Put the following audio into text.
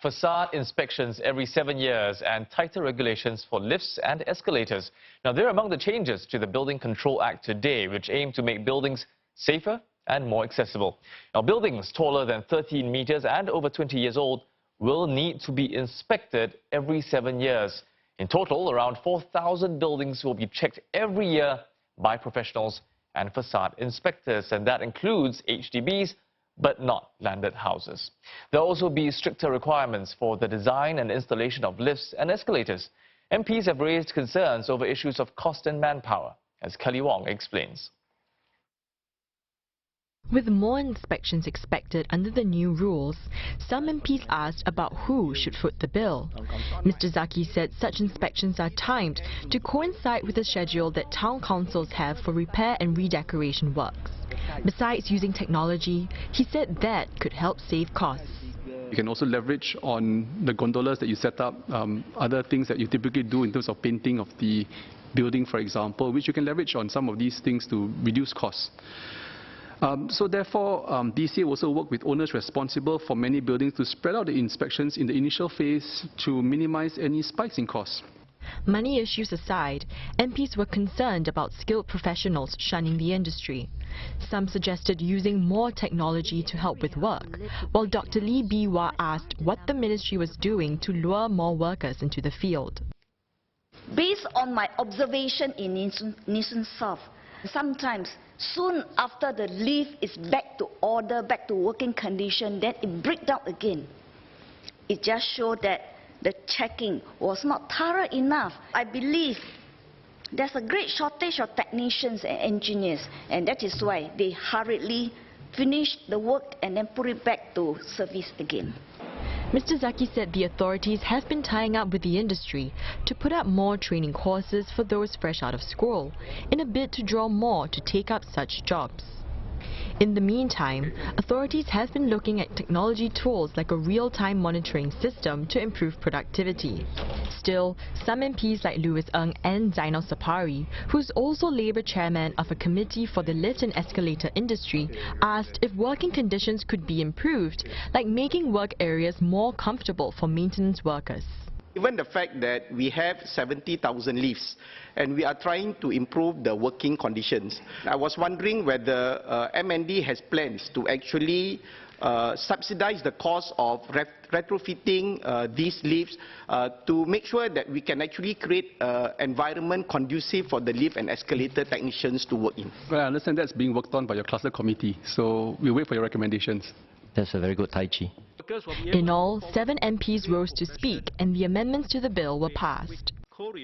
Facade inspections every 7 years and tighter regulations for lifts and escalators. Now, they're among the changes to the Building Control Act today, which aim to make buildings safer and more accessible. Now, buildings taller than 13 meters and over 20 years old will need to be inspected every 7 years. In total, around 4,000 buildings will be checked every year by professionals and facade inspectors, and that includes HDBs, but not landed houses. There will also be stricter requirements for the design and installation of lifts and escalators. MPs have raised concerns over issues of cost and manpower, as Kelly Wong explains. With more inspections expected under the new rules, some MPs asked about who should foot the bill. Mr. Zaki said such inspections are timed to coincide with the schedule that town councils have for repair and redecoration works. Besides using technology, he said that could help save costs. You can also leverage on the gondolas that you set up, other things that you typically do in terms of painting of the building, for example, which you can leverage on some of these things to reduce costs. So therefore, DCA will also work with owners responsible for many buildings to spread out the inspections in the initial phase to minimize any spikes in costs. Money issues aside, MPs were concerned about skilled professionals shunning the industry. Some suggested using more technology to help with work, while Dr. Lee Bee-Wah asked what the ministry was doing to lure more workers into the field. Based on my observation in Nation South, sometimes soon after the lift is back to order, back to working condition, then it breaks down again. It just showed that the checking was not thorough enough. I believe there's a great shortage of technicians and engineers, and that is why they hurriedly finish the work and then put it back to service again. Mr. Zaki said the authorities have been tying up with the industry to put up more training courses for those fresh out of school, in a bid to draw more to take up such jobs. In the meantime, authorities have been looking at technology tools like a real-time monitoring system to improve productivity. Still, some MPs like Louis Ng and Zainal Sapari, who's also Labour chairman of a committee for the lift and escalator industry, asked if working conditions could be improved, like making work areas more comfortable for maintenance workers. Given the fact that we have 70,000 lifts and we are trying to improve the working conditions, I was wondering whether MND has plans to actually subsidize the cost of retrofitting these lifts to make sure that we can actually create an environment conducive for the lift and escalator technicians to work in. Well, I understand that's being worked on by your cluster committee, so we'll wait for your recommendations. That's a very good Tai Chi. In all, 7 MPs rose to speak and the amendments to the bill were passed.